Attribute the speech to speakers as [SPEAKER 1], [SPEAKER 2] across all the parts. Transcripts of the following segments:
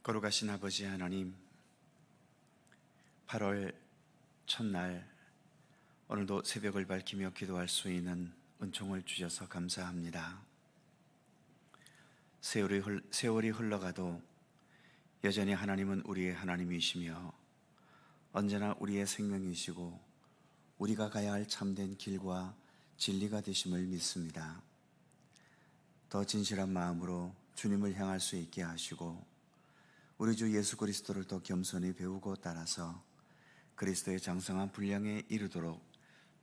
[SPEAKER 1] 거룩하신 아버지 하나님, 8월 첫날 오늘도 새벽을 밝히며 기도할 수 있는 은총을 주셔서 감사합니다. 세월이 흘러가도 여전히 하나님은 우리의 하나님이시며 언제나 우리의 생명이시고 우리가 가야 할 참된 길과 진리가 되심을 믿습니다. 더 진실한 마음으로 주님을 향할 수 있게 하시고 우리 주 예수 그리스도를 더 겸손히 배우고 따라서 그리스도의 장성한 분량에 이르도록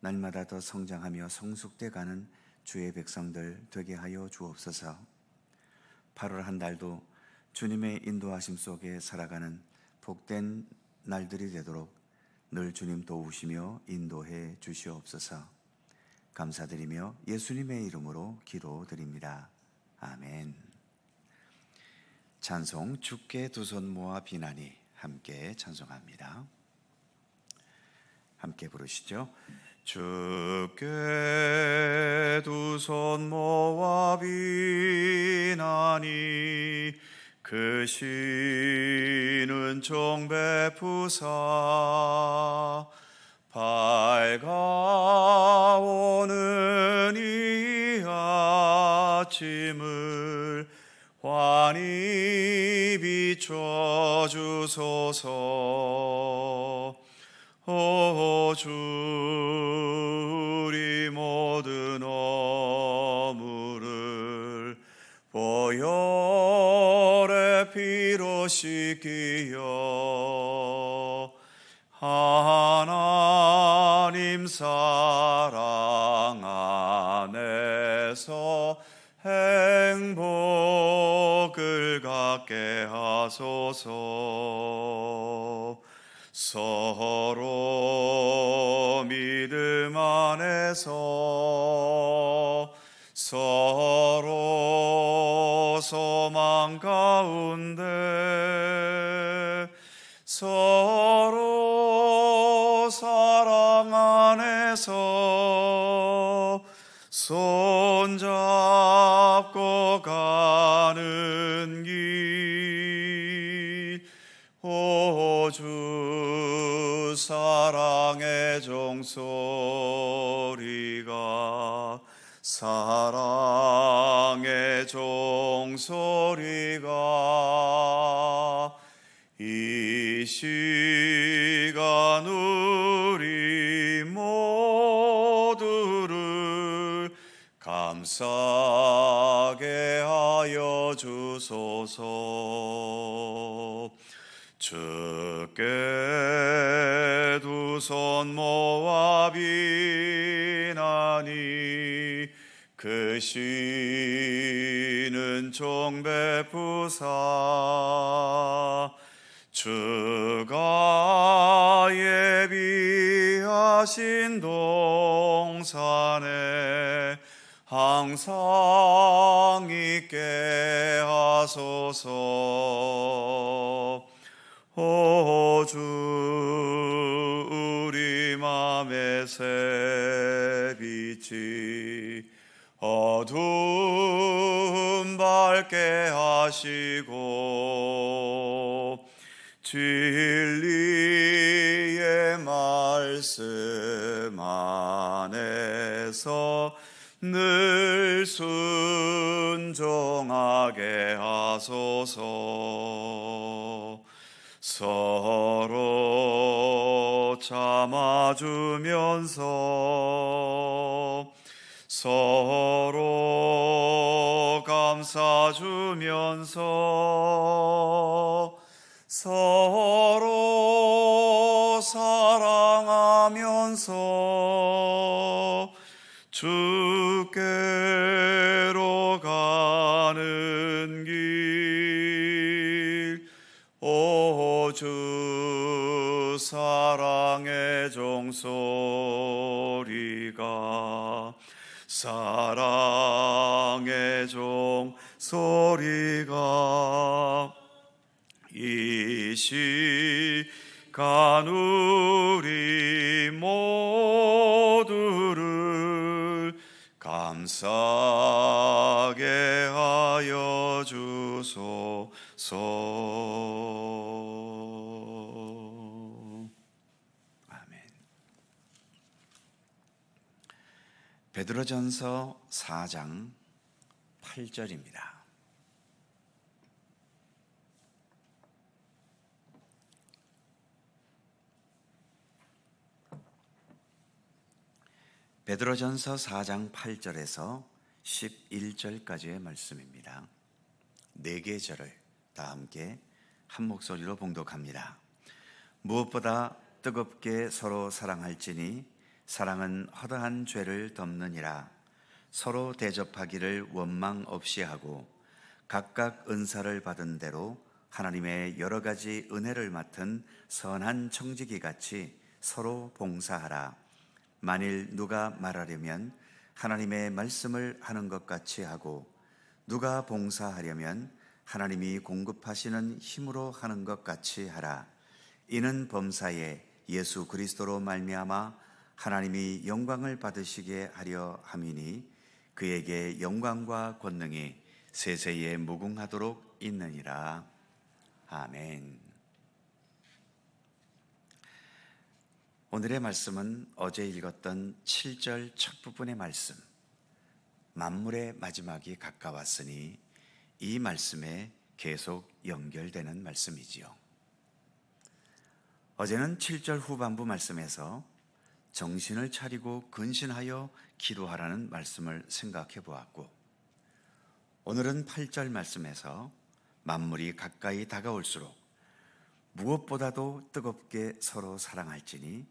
[SPEAKER 1] 날마다 더 성장하며 성숙돼 가는 주의 백성들 되게 하여 주옵소서. 8월 한 달도 주님의 인도하심 속에 살아가는 복된 날들이 되도록 늘 주님 도우시며 인도해 주시옵소서. 감사드리며 예수님의 이름으로 기도드립니다. 아멘. 찬송 주께 두 손 모아 비나니 함께 찬송합니다. 함께 부르시죠. 주께 두 손 모아 비나니 그 신은 종 베푸사 밝아오는 이 아침을 환히 비춰주소서. 오 주, 우리 모든 허물을 보혈의 피로 씻기어 하나님 사랑 안에서 행복을 갖게 하소서. 서로 믿음 안에서 서로 소망 가운데 서로 사랑 안에서 손잡고 가는 길. 오 주, 사랑의 종소리가 사랑의 종소리가 이 시간 우리 모두를 감싸게 하여 주소서. 주께 두 손 모아 비나니 그 신은 종 베푸사 주가 예비하신 동산에 항상 있게 하소서. 오 주, 우리 맘의 새빛이 어두움 밝게 하시고 진리의 말씀 안에서 늘 순종하게 하소서. 서로 참아주면서 서로 감싸주면서 서로 사랑하면서 주께로 가는 길. 오 주, 사랑의 종소리가 사랑의 종소리가 이 시간 우리 모두를 감싸게 하여 주소서. 베드로전서 4장 8절입니다. 베드로전서 4장 8절에서 11절까지의 말씀입니다. 네 개 절을 다 함께 한 목소리로 봉독합니다. 무엇보다 뜨겁게 서로 사랑할지니 사랑은 허다한 죄를 덮느니라. 서로 대접하기를 원망 없이 하고 각각 은사를 받은 대로 하나님의 여러 가지 은혜를 맡은 선한 청지기 같이 서로 봉사하라. 만일 누가 말하려면 하나님의 말씀을 하는 것 같이 하고 누가 봉사하려면 하나님이 공급하시는 힘으로 하는 것 같이 하라. 이는 범사에 예수 그리스도로 말미암아 하나님이 영광을 받으시게 하려 함이니 그에게 영광과 권능이 세세에 무궁하도록 있느니라. 아멘. 오늘의 말씀은 어제 읽었던 7절 첫 부분의 말씀, 만물의 마지막이 가까웠으니, 이 말씀에 계속 연결되는 말씀이지요. 어제는 7절 후반부 말씀에서 정신을 차리고 근신하여 기도하라는 말씀을 생각해 보았고, 오늘은 8절 말씀에서 만물이 가까이 다가올수록 무엇보다도 뜨겁게 서로 사랑할지니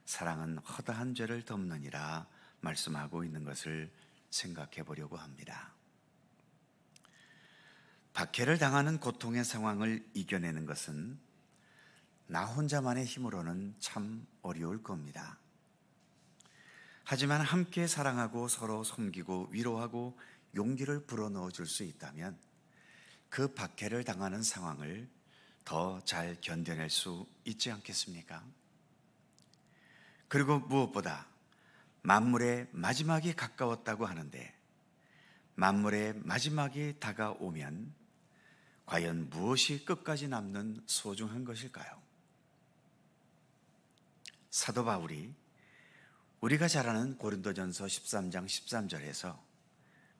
[SPEAKER 1] 사랑은 허다한 죄를 덮느니라 말씀하고 있는 것을 생각해 보려고 합니다. 박해를 당하는 고통의 상황을 이겨내는 것은 나 혼자만의 힘으로는 참 어려울 겁니다. 하지만 함께 사랑하고 서로 섬기고 위로하고 용기를 불어넣어 줄 수 있다면 그 박해를 당하는 상황을 더 잘 견뎌낼 수 있지 않겠습니까? 그리고 무엇보다 만물의 마지막이 가까웠다고 하는데, 만물의 마지막이 다가오면 과연 무엇이 끝까지 남는 소중한 것일까요? 사도 바울이 우리가 잘 아는 고린도전서 13장 13절에서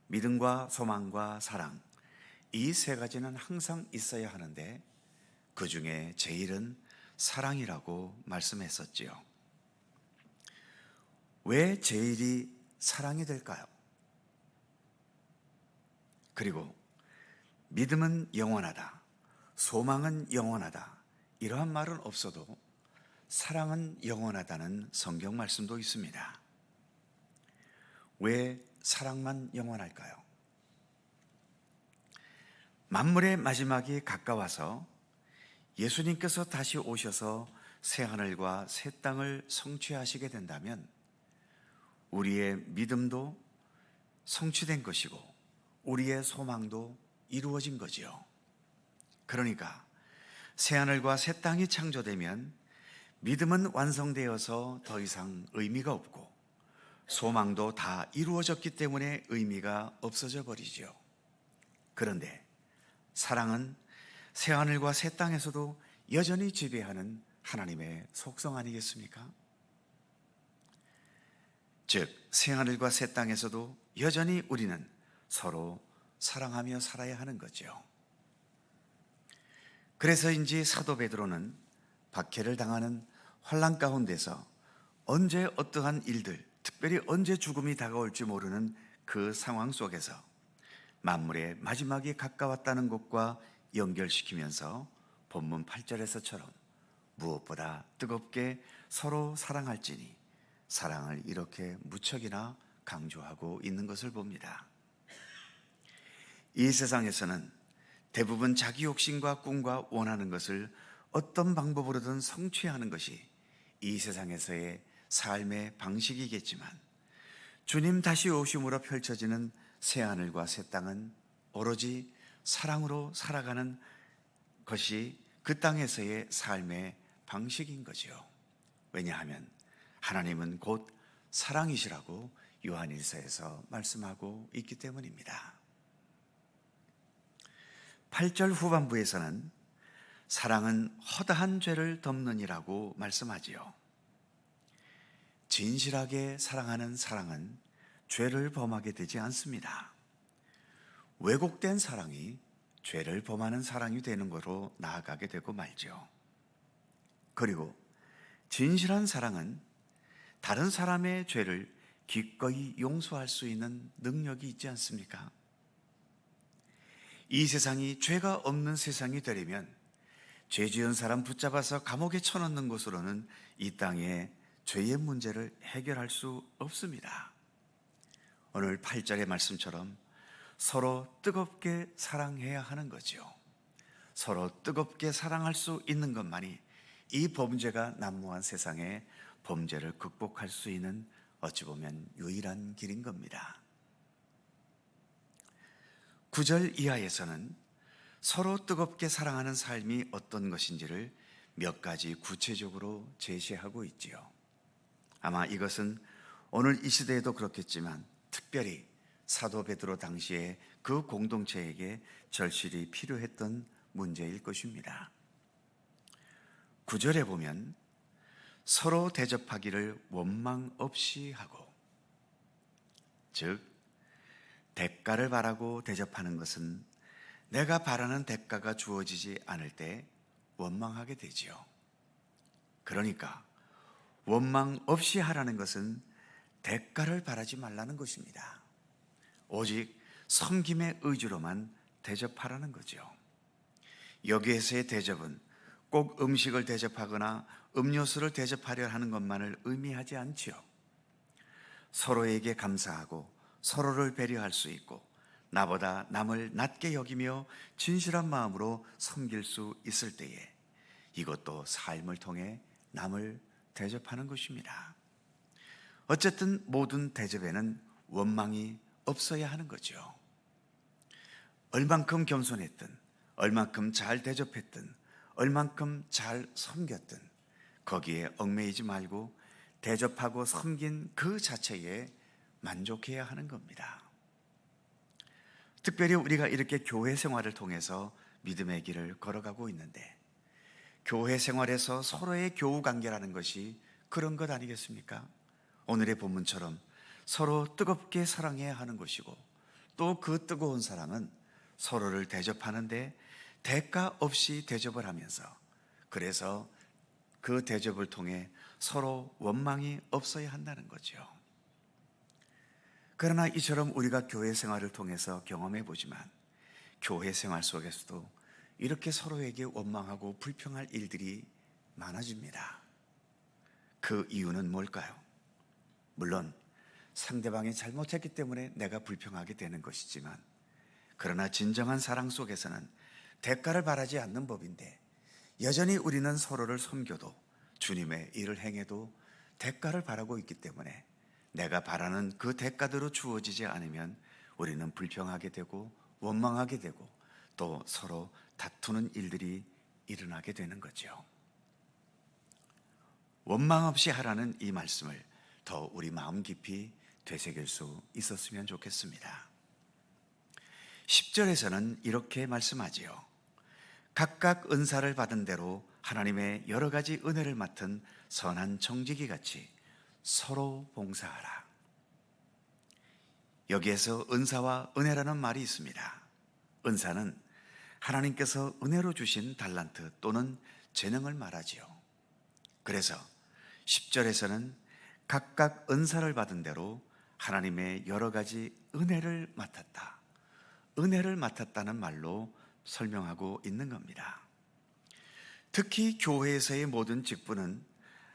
[SPEAKER 1] 믿음과 소망과 사랑, 이 세 가지는 항상 있어야 하는데 그 중에 제일은 사랑이라고 말씀했었지요. 왜 제일이 사랑이 될까요? 그리고 믿음은 영원하다, 소망은 영원하다, 이러한 말은 없어도 사랑은 영원하다는 성경 말씀도 있습니다. 왜 사랑만 영원할까요? 만물의 마지막이 가까워서 예수님께서 다시 오셔서 새하늘과 새 땅을 성취하시게 된다면 우리의 믿음도 성취된 것이고 우리의 소망도 이루어진 거지요. 그러니까 새하늘과 새 땅이 창조되면 믿음은 완성되어서 더 이상 의미가 없고 소망도 다 이루어졌기 때문에 의미가 없어져 버리죠. 그런데 사랑은 새하늘과 새 땅에서도 여전히 지배하는 하나님의 속성 아니겠습니까? 즉 새하늘과 새 땅에서도 여전히 우리는 서로 사랑하며 살아야 하는 거죠. 그래서인지 사도 베드로는 박해를 당하는 환난 가운데서 언제 어떠한 일들, 특별히 언제 죽음이 다가올지 모르는 그 상황 속에서 만물의 마지막이 가까웠다는 것과 연결시키면서 본문 8절에서처럼 무엇보다 뜨겁게 서로 사랑할지니 사랑을 이렇게 무척이나 강조하고 있는 것을 봅니다. 이 세상에서는 대부분 자기 욕심과 꿈과 원하는 것을 어떤 방법으로든 성취하는 것이 이 세상에서의 삶의 방식이겠지만, 주님 다시 오심으로 펼쳐지는 새하늘과 새 땅은 오로지 사랑으로 살아가는 것이 그 땅에서의 삶의 방식인 거죠. 왜냐하면 하나님은 곧 사랑이시라고 요한일서에서 말씀하고 있기 때문입니다. 8절 후반부에서는 사랑은 허다한 죄를 덮느니라고 말씀하지요. 진실하게 사랑하는 사랑은 죄를 범하게 되지 않습니다. 왜곡된 사랑이 죄를 범하는 사랑이 되는 것으로 나아가게 되고 말죠. 그리고 진실한 사랑은 다른 사람의 죄를 기꺼이 용서할 수 있는 능력이 있지 않습니까? 이 세상이 죄가 없는 세상이 되려면 죄 지은 사람 붙잡아서 감옥에 쳐넣는 것으로는 이 땅에 죄의 문제를 해결할 수 없습니다. 오늘 8절의 말씀처럼 서로 뜨겁게 사랑해야 하는 거죠. 서로 뜨겁게 사랑할 수 있는 것만이 이 범죄가 난무한 세상에 범죄를 극복할 수 있는 어찌 보면 유일한 길인 겁니다. 9절 이하에서는 서로 뜨겁게 사랑하는 삶이 어떤 것인지를 몇 가지 구체적으로 제시하고 있지요. 아마 이것은 오늘 이 시대에도 그렇겠지만 특별히 사도 베드로 당시에 그 공동체에게 절실히 필요했던 문제일 것입니다. 9절에 보면 서로 대접하기를 원망 없이 하고, 즉 대가를 바라고 대접하는 것은 내가 바라는 대가가 주어지지 않을 때 원망하게 되지요. 그러니까 원망 없이 하라는 것은 대가를 바라지 말라는 것입니다. 오직 섬김의 의지로만 대접하라는 거죠. 여기에서의 대접은 꼭 음식을 대접하거나 음료수를 대접하려 하는 것만을 의미하지 않지요. 서로에게 감사하고 서로를 배려할 수 있고 나보다 남을 낮게 여기며 진실한 마음으로 섬길 수 있을 때에 이것도 삶을 통해 남을 대접하는 것입니다. 어쨌든 모든 대접에는 원망이 없어야 하는 거죠. 얼만큼 겸손했든, 얼만큼 잘 대접했든, 얼만큼 잘 섬겼든 거기에 얽매이지 말고 대접하고 섬긴 그 자체에 만족해야 하는 겁니다. 특별히 우리가 이렇게 교회 생활을 통해서 믿음의 길을 걸어가고 있는데 교회 생활에서 서로의 교우 관계라는 것이 그런 것 아니겠습니까? 오늘의 본문처럼 서로 뜨겁게 사랑해야 하는 것이고 또 그 뜨거운 사랑은 서로를 대접하는데 대가 없이 대접을 하면서 그래서 그 대접을 통해 서로 원망이 없어야 한다는 거죠. 그러나 이처럼 우리가 교회 생활을 통해서 경험해 보지만 교회 생활 속에서도 이렇게 서로에게 원망하고 불평할 일들이 많아집니다. 그 이유는 뭘까요? 물론 상대방이 잘못했기 때문에 내가 불평하게 되는 것이지만 그러나 진정한 사랑 속에서는 대가를 바라지 않는 법인데 여전히 우리는 서로를 섬겨도 주님의 일을 행해도 대가를 바라고 있기 때문에 내가 바라는 그 대가대로 주어지지 않으면 우리는 불평하게 되고 원망하게 되고 또 서로 다투는 일들이 일어나게 되는 거죠. 원망 없이 하라는 이 말씀을 더 우리 마음 깊이 되새길 수 있었으면 좋겠습니다. 10절에서는 이렇게 말씀하지요. 각각 은사를 받은 대로 하나님의 여러 가지 은혜를 맡은 선한 정직이 같이 서로 봉사하라. 여기에서 은사와 은혜라는 말이 있습니다. 은사는 하나님께서 은혜로 주신 달란트 또는 재능을 말하지요. 그래서 10절에서는 각각 은사를 받은 대로 하나님의 여러 가지 은혜를 맡았다. 은혜를 맡았다는 말로 설명하고 있는 겁니다. 특히 교회에서의 모든 직분은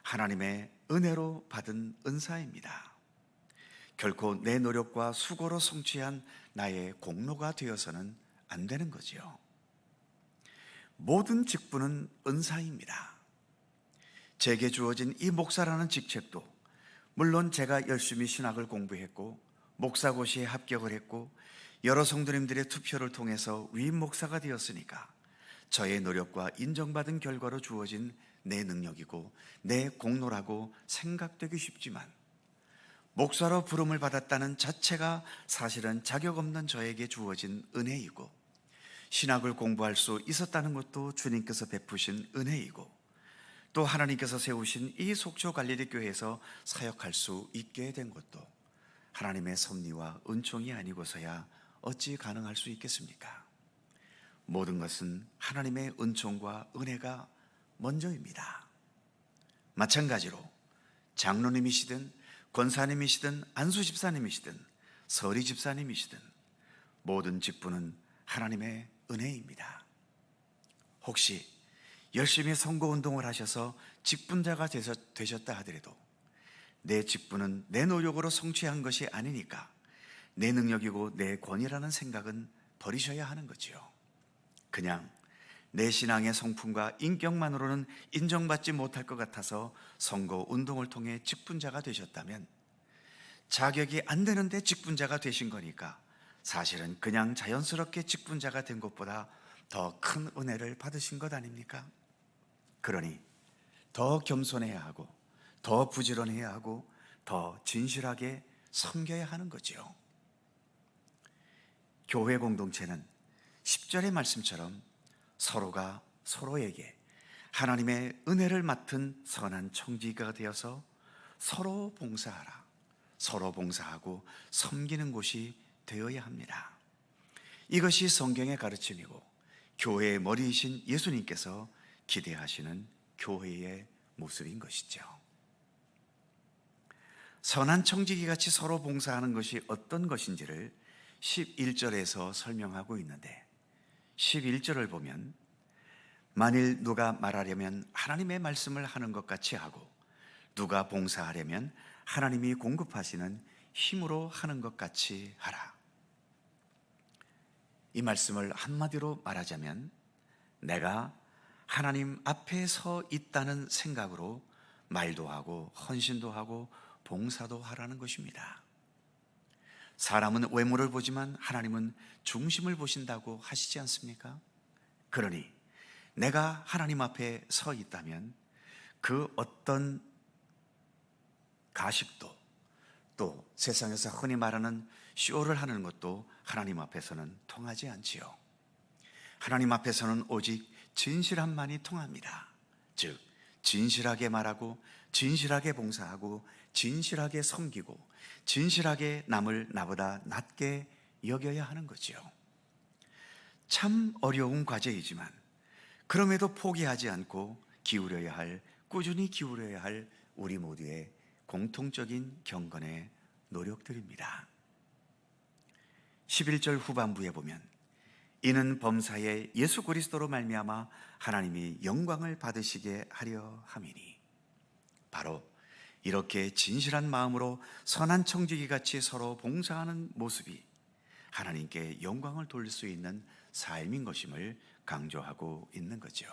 [SPEAKER 1] 하나님의 은혜로 받은 은사입니다. 결코 내 노력과 수고로 성취한 나의 공로가 되어서는 안 되는 거지요. 모든 직분은 은사입니다. 제게 주어진 이 목사라는 직책도 물론 제가 열심히 신학을 공부했고 목사고시에 합격을 했고 여러 성도님들의 투표를 통해서 위임 목사가 되었으니까 저의 노력과 인정받은 결과로 주어진 내 능력이고 내 공로라고 생각되기 쉽지만 목사로 부름을 받았다는 자체가 사실은 자격 없는 저에게 주어진 은혜이고 신학을 공부할 수 있었다는 것도 주님께서 베푸신 은혜이고 또 하나님께서 세우신 이 속초 갈릴리 교회에서 사역할 수 있게 된 것도 하나님의 섭리와 은총이 아니고서야 어찌 가능할 수 있겠습니까? 모든 것은 하나님의 은총과 은혜가 먼저입니다. 마찬가지로 장로님이시든 권사님이시든 안수 집사님이시든 서리 집사님이시든 모든 직분은 하나님의 은혜입니다. 혹시 열심히 선거운동을 하셔서 직분자가 되셨다 하더라도 내 직분은 내 노력으로 성취한 것이 아니니까 내 능력이고 내 권위라는 생각은 버리셔야 하는 거지요. 그냥 내 신앙의 성품과 인격만으로는 인정받지 못할 것 같아서 선거운동을 통해 직분자가 되셨다면 자격이 안 되는데 직분자가 되신 거니까 사실은 그냥 자연스럽게 직분자가 된 것보다 더 큰 은혜를 받으신 것 아닙니까? 그러니 더 겸손해야 하고 더 부지런해야 하고 더 진실하게 섬겨야 하는 거지요. 교회 공동체는 10절의 말씀처럼 서로가 서로에게 하나님의 은혜를 맡은 선한 청지기가 되어서 서로 봉사하라, 서로 봉사하고 섬기는 곳이 되어야 합니다. 이것이 성경의 가르침이고 교회의 머리이신 예수님께서 기대하시는 교회의 모습인 것이죠. 선한 청지기 같이 서로 봉사하는 것이 어떤 것인지를 11절에서 설명하고 있는데 11절을 보면 만일 누가 말하려면 하나님의 말씀을 하는 것 같이 하고 누가 봉사하려면 하나님이 공급하시는 힘으로 하는 것 같이 하라. 이 말씀을 한마디로 말하자면 내가 하나님 앞에 서 있다는 생각으로 말도 하고 헌신도 하고 봉사도 하라는 것입니다. 사람은 외모를 보지만 하나님은 중심을 보신다고 하시지 않습니까? 그러니 내가 하나님 앞에 서 있다면 그 어떤 가식도 또 세상에서 흔히 말하는 쇼를 하는 것도 하나님 앞에서는 통하지 않지요. 하나님 앞에서는 오직 진실함만이 통합니다. 즉 진실하게 말하고 진실하게 봉사하고 진실하게 섬기고 진실하게 남을 나보다 낮게 여겨야 하는 거지요. 참 어려운 과제이지만 그럼에도 포기하지 않고 꾸준히 기울여야 할 우리 모두의 공통적인 경건의 노력들입니다. 11절 후반부에 보면 이는 범사에 예수 그리스도로 말미암아 하나님이 영광을 받으시게 하려 함이니, 바로 이렇게 진실한 마음으로 선한 청지기 같이 서로 봉사하는 모습이 하나님께 영광을 돌릴 수 있는 삶인 것임을 강조하고 있는 거죠.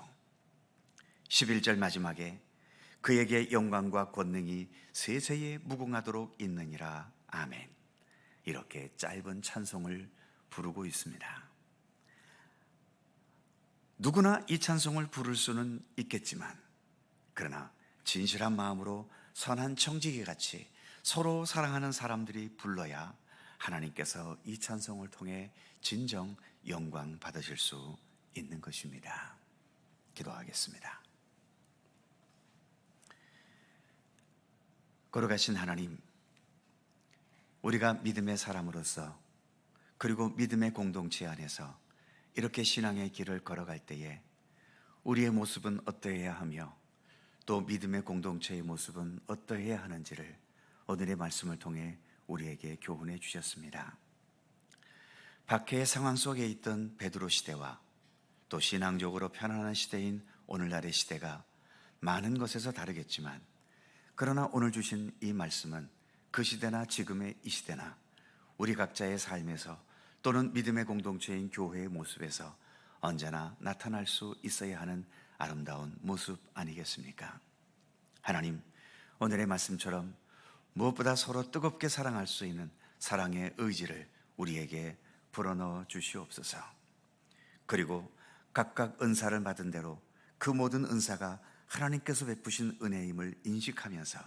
[SPEAKER 1] 11절 마지막에 그에게 영광과 권능이 세세에 무궁하도록 있느니라. 아멘. 이렇게 짧은 찬송을 부르고 있습니다. 누구나 이 찬송을 부를 수는 있겠지만 그러나 진실한 마음으로 선한 청지기 같이 서로 사랑하는 사람들이 불러야 하나님께서 이 찬송을 통해 진정 영광 받으실 수 있는 것입니다. 기도하겠습니다. 거룩하신 하나님, 우리가 믿음의 사람으로서 그리고 믿음의 공동체 안에서 이렇게 신앙의 길을 걸어갈 때에 우리의 모습은 어떠해야 하며 또 믿음의 공동체의 모습은 어떠해야 하는지를 오늘의 말씀을 통해 우리에게 교훈해 주셨습니다. 박해의 상황 속에 있던 베드로 시대와 또 신앙적으로 편안한 시대인 오늘날의 시대가 많은 것에서 다르겠지만 그러나 오늘 주신 이 말씀은 그 시대나 지금의 이 시대나 우리 각자의 삶에서 또는 믿음의 공동체인 교회의 모습에서 언제나 나타날 수 있어야 하는 아름다운 모습 아니겠습니까? 하나님, 오늘의 말씀처럼 무엇보다 서로 뜨겁게 사랑할 수 있는 사랑의 의지를 우리에게 불어넣어 주시옵소서. 그리고 각각 은사를 받은 대로 그 모든 은사가 하나님께서 베푸신 은혜임을 인식하면서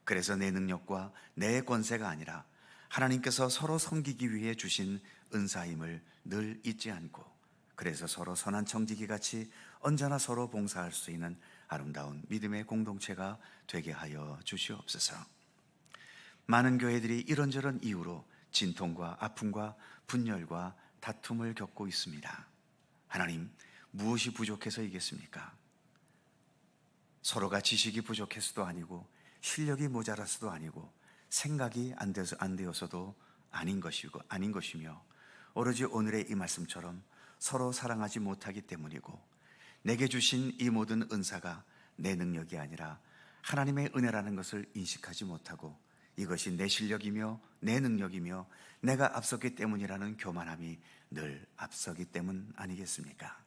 [SPEAKER 1] 그래서 내 능력과 내 권세가 아니라 하나님께서 서로 섬기기 위해 주신 은사임을 늘 잊지 않고 그래서 서로 선한 청지기 같이 언제나 서로 봉사할 수 있는 아름다운 믿음의 공동체가 되게 하여 주시옵소서. 많은 교회들이 이런저런 이유로 진통과 아픔과 분열과 다툼을 겪고 있습니다. 하나님, 무엇이 부족해서이겠습니까? 서로가 지식이 부족해서도 아니고 실력이 모자라서도 아니고 생각이 안 되어서도 아닌 것이며 오로지 오늘의 이 말씀처럼 서로 사랑하지 못하기 때문이고 내게 주신 이 모든 은사가 내 능력이 아니라 하나님의 은혜라는 것을 인식하지 못하고 이것이 내 실력이며 내 능력이며 내가 앞섰기 때문이라는 교만함이 늘 앞서기 때문 아니겠습니까?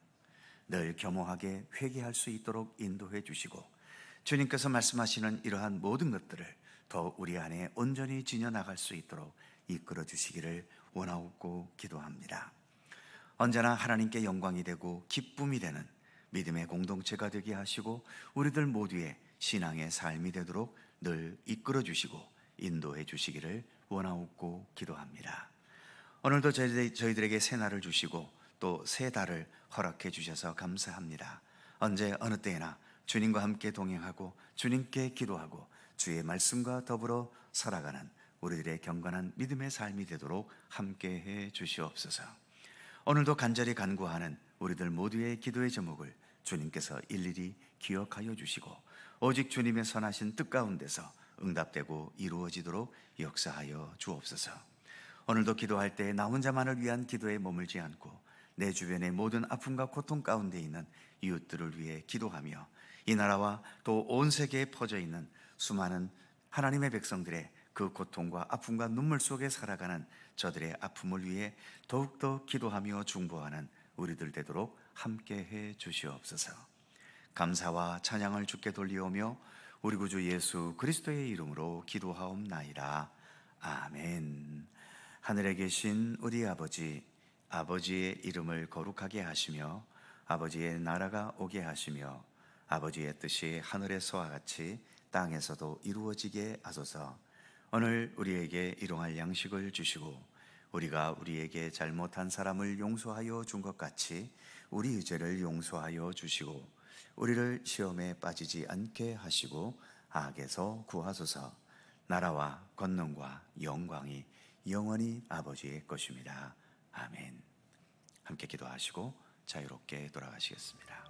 [SPEAKER 1] 늘 겸허하게 회개할 수 있도록 인도해 주시고 주님께서 말씀하시는 이러한 모든 것들을 더 우리 안에 온전히 지녀나갈 수 있도록 이끌어 주시기를 원하옵고 기도합니다. 언제나 하나님께 영광이 되고 기쁨이 되는 믿음의 공동체가 되게 하시고 우리들 모두의 신앙의 삶이 되도록 늘 이끌어 주시고 인도해 주시기를 원하옵고 기도합니다. 오늘도 저희들에게 새 날을 주시고 또 새 달을 허락해 주셔서 감사합니다. 언제 어느 때나 주님과 함께 동행하고 주님께 기도하고 주의 말씀과 더불어 살아가는 우리들의 경건한 믿음의 삶이 되도록 함께해 주시옵소서. 오늘도 간절히 간구하는 우리들 모두의 기도의 제목을 주님께서 일일이 기억하여 주시고 오직 주님의 선하신 뜻 가운데서 응답되고 이루어지도록 역사하여 주옵소서. 오늘도 기도할 때 나 혼자만을 위한 기도에 머물지 않고 내 주변의 모든 아픔과 고통 가운데 있는 이웃들을 위해 기도하며 이 나라와 또 온 세계에 퍼져 있는 수많은 하나님의 백성들의 그 고통과 아픔과 눈물 속에 살아가는 저들의 아픔을 위해 더욱더 기도하며 중보하는 우리들 되도록 함께해 주시옵소서. 감사와 찬양을 주께 돌리오며 우리 구주 예수 그리스도의 이름으로 기도하옵나이다. 아멘. 하늘에 계신 우리 아버지, 아버지의 이름을 거룩하게 하시며 아버지의 나라가 오게 하시며 아버지의 뜻이 하늘에서와 같이 땅에서도 이루어지게 하소서. 오늘 우리에게 일용할 양식을 주시고 우리가 우리에게 잘못한 사람을 용서하여 준 것 같이 우리의 죄를 용서하여 주시고 우리를 시험에 빠지지 않게 하시고 악에서 구하소서. 나라와 권능과 영광이 영원히 아버지의 것입니다. 아멘. 함께 기도하시고 자유롭게 돌아가시겠습니다.